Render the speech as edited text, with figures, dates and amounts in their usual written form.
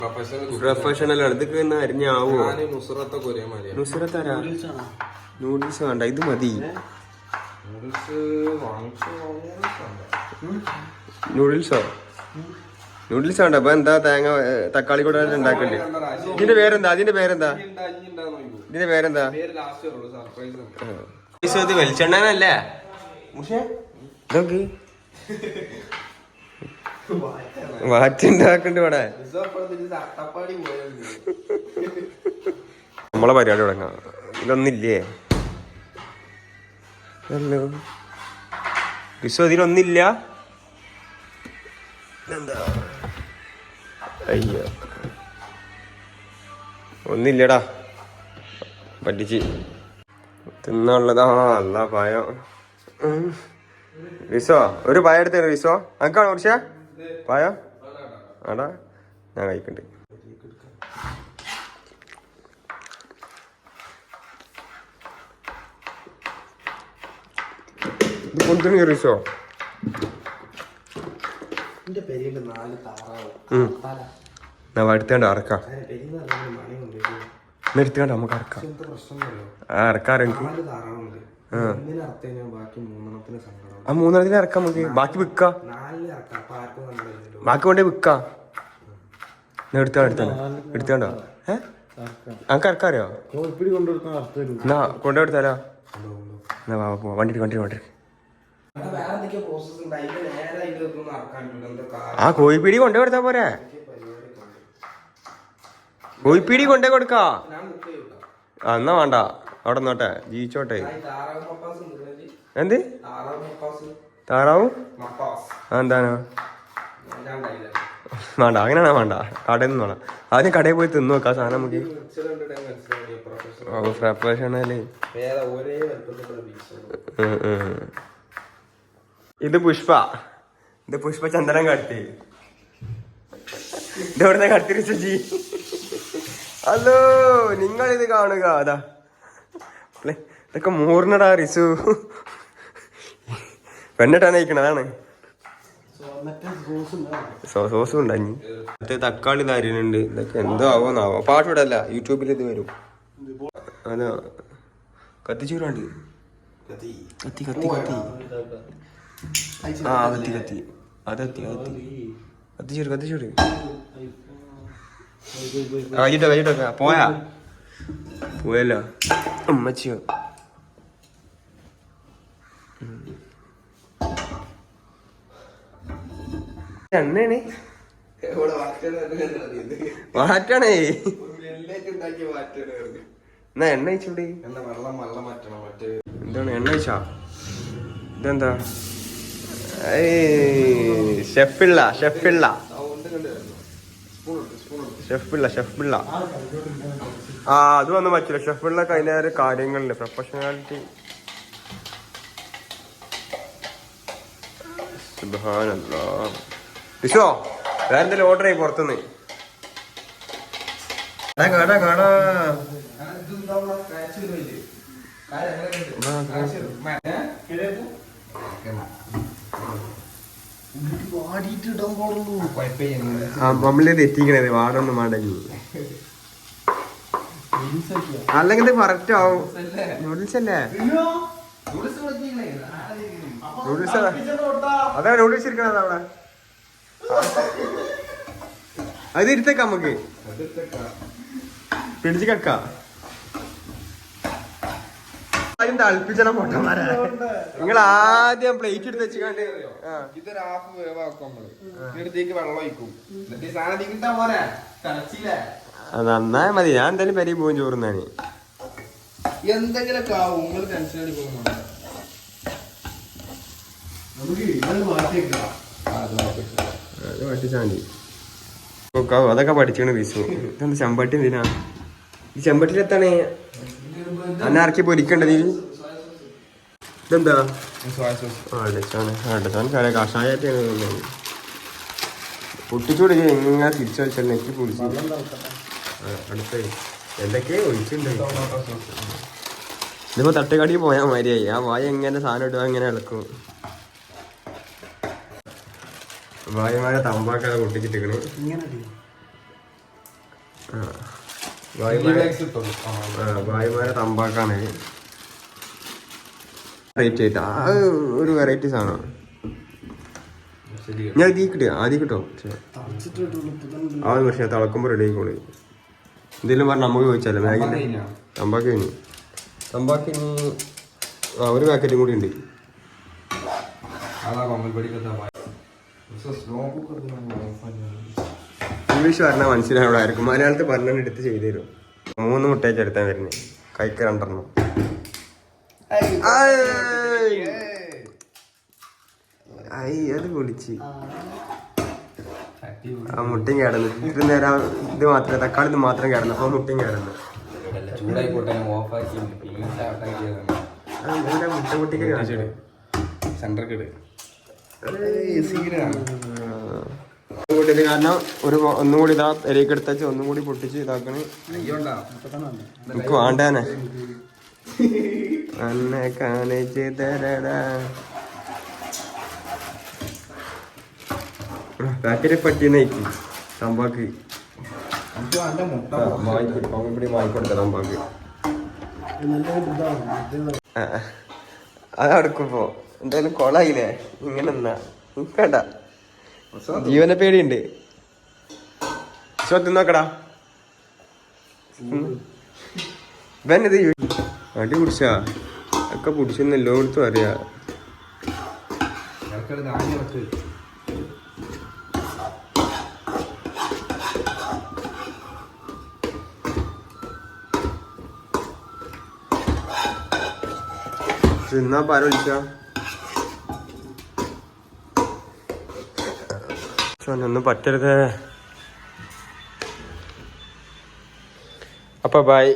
Professional ആണ്. ഇതൊക്കെ അരിഞ്ഞാവോ? നുസ്രത്ത് ആരാ? നൂഡിൽസ് വേണ്ട, ഇത് മതി. നൂഡിൽസോ? നൂഡിൽസ് വേണ്ട. അപ്പൊ എന്താ തേങ്ങ തക്കാളി കൂടെ ഉണ്ടാക്കണ്ടേ? ഇതിന്റെ പേരെന്താ? ഇത് വെളിച്ചെണ്ണനല്ലേ? ഇതൊക്കെ വാറ്റുണ്ടാക്കണ്ട് ഇവിടെ. നമ്മളെ പരിപാടി തുടങ്ങാം. ഇതൊന്നില്ലേ? ഹലോ വിശ്വ, ഇതിലൊന്നില്ല. എന്താ? അയ്യോ, ഒന്നില്ലടാ, പറ്റിച്ച് തിന്നുള്ളതാ. അല്ല പായം. റിസോ, ഒരു പായ എടുത്തേ. റിസോ അനക്കാണോ കുറിച്ച പായ? ആടാ, ഞാൻ കഴിക്കണ്ട്. ഇത് കൊണ്ടുവന്നു റിസോ. എടുത്താണ്ട് അറക്കാം. എടുത്താണ്ട് നമുക്ക് അറക്കാം. അറക്കാറെനിക്ക് ആ 3 ഇറക്കാം. നമുക്ക് ബാക്കി വിൽക്കാം. ബാക്കി കൊണ്ടേ വിൽക്കാം. എടുത്താണ്ടോ? നമുക്ക് ഇറക്കാറിയോ? എന്നാ കൊണ്ടുകൊടുത്താലോ? എന്നാ പോവാ. വണ്ടി ആ കോഴിപ്പീടി കൊണ്ടു കൊടുത്താ പോരെ? കോഴിപ്പീടി കൊണ്ടേ കൊടുക്കാ. എന്നാ വേണ്ട, അവിടെ നോട്ടെ, ജീവിച്ചോട്ടെ. എന്ത് താറാവും? എന്താണ് വേണ്ട, അങ്ങനെയാണോ? വേണ്ട, കടയിൽ നിന്ന് വേണം. ആദ്യം കടയിൽ പോയി തിന്നു നോക്കാം സാധനം. നമുക്ക് പ്രൊഫഷണല്. ഇത് പുഷ്പ ചന്ദനം കടത്തി. ഇതെവിടുന്ന കടത്തി ജി? ഹലോ, നിങ്ങളിത് കാണുക. അതാ ഇതൊക്കെ മൂർന്നടാ റിസു. പെണ്ണിട്ടാണ് നയിക്കണതാണ്. സോസും ഉണ്ടാഞ്ഞി. മറ്റേ തക്കാളി താരിനുണ്ട്. ഇതൊക്കെ എന്തോ ആവോന്നാവോ. പാട്ടിടല്ല, യൂട്യൂബിൽ ഇത് വരും. അതാ കത്തിച്ചൂരാണ്ട്. കത്തി ആ കത്തി കത്തിച്ചൂര്. കഴിച്ചിട്ടോ പോയല്ലോ അമ്മച്ചിയോ. എണ്ണയാണ് മാറ്റണേ. എന്നാ എണ്ണ അയച്ചൂടെ? എന്താണ് എണ്ണ അയച്ചാ? ഇതെന്താ? ഷെഫിള്ള ആ അത് വന്ന് പറ്റില്ല. ഷെഫിള്ളക്ക് അതിൻ്റെ കാര്യങ്ങളില് പ്രൊഫഷണാലിറ്റി. സുബ്ഹാനല്ലാഹ്. വിശോ വേറെ എന്തെങ്കിലും ഓർഡർ ചെയ്യും പുറത്തുനിന്ന്. കട നമ്മളിത് എത്തിക്കണത് വാടൊന്നും വേണ്ടെങ്കിൽ. അല്ലെങ്കിൽ ഇത് കറക്റ്റ് ആവും. നൂഡിൽസ് അല്ലേ? നൂഡിൽസ് അതാ നൂഡിൽസ് ഇരിക്കണത് അവിടെ. അത് ഇരുത്തേക്കാം, നമുക്ക് പിടിച്ച് കക്കാം. ആദ്യം തളിപ്പിച്ചണ പൊട്ടന്മാരെ. നിങ്ങൾ ആദ്യം പ്ലേറ്റ് എടുത്ത് വെച്ചിട്ട് നന്നായ മതി. ഞാൻ എന്തായാലും പെരി പോകും ചോറുന്നാണ്. എന്തെങ്കിലൊക്കെ ആവും. നിങ്ങൾ ടെൻഷൻ അതൊക്കെ പഠിച്ചാണ് വിസു. ഇതെന്താ ചെമ്പട്ടി? എന്തിനാ ഈ ചെമ്പട്ടിയിലെത്താണ് അന്നാർക്കി പൊരിക്കേണ്ടത്? ഇതെന്താ? കഷായത്തെ പൊട്ടിച്ചൂടെ എങ്ങനെ തിരിച്ചു വെച്ചാൽ നെക്കി പൊളിച്ചു. അടുത്ത എന്തൊക്കെയോ ഒഴിച്ചിട്ടുണ്ടോ? ഇതിപ്പോ തട്ടുകടി പോയാൽ മാതിരിയായി. ആ വായ എങ്ങനെ സാധനം ഇടുക, എങ്ങനെ ഇളക്കും. വായമാരെ തമ്പാക്കാതെ പൊട്ടിച്ചിട്ടിക്കണ്. ഭായിമാരെ തമ്പാക്കാണ് റേറ്റ് ആയിട്ട് ഒരു വെറൈറ്റി സാധനമാണ്. ഞാൻ ഇതീ കിട്ടിയ ആദ്യം കിട്ടോ ആ പക്ഷേ തിളക്കുമ്പോൾ റെഡി ആയിക്കോളൂ. എന്തെങ്കിലും പറഞ്ഞാൽ നമുക്ക് ചോദിച്ചാലോ മാഗി തമ്പാക്ക് കഴിഞ്ഞു. തമ്പാക്ക് ഇനി ഒരു പാക്കറ്റും കൂടി ഉണ്ട്. ഇംഗ്ലീഷ് പറഞ്ഞാൽ മനസ്സിലാവുള്ളായിരിക്കും, മലയാളത്തിൽ പറഞ്ഞാൽ എടുത്ത് ചെയ്തു തരും. 3 മുട്ടയൊക്കെ എടുത്താൽ വരുന്നത്, കൈക്ക് 2 അത് പൊളിച്ച് ആ മുട്ടയും കേടന്നു. ഇത്ര നേരം ഇത് മാത്രമേ തക്കാളി ഇത് മാത്രം കേടന്നു, അപ്പൊ മുട്ടയും കേടന്നു. മുട്ട പൊട്ടിക്ക് കാരണം ഒന്നും കൂടി ഇതാ എരേക്ക് എടുത്ത ഒന്നും കൂടി പൊട്ടിച്ച് ഇതാക്കണ്. എനിക്ക് വേണ്ടാനെ അന്നെ കാണിച്ച് തരടാ. പാക്കറ്റ് പറ്റിയെന്നേക്ക് തമ്പാക്ക് വാങ്ങിക്കൊടുത്ത തമ്പാക്ക് അത് അടുക്കുമ്പോ എന്തായാലും കൊളായില്ലേ ഇങ്ങനെ എന്നാ നിക്കണ്ട. ജീവനെ പേടിയുണ്ട്. തിന്നോക്കടാ ഇവനിത് അടി കുടിച്ചാ ഒക്കെ കുടിച്ചെന്ന് എല്ലായിടത്തും അറിയാ. തിന്നാ പാര വിളിച്ചാ ഒന്നും പറ്റരുതേ. അപ്പൊ ബൈ.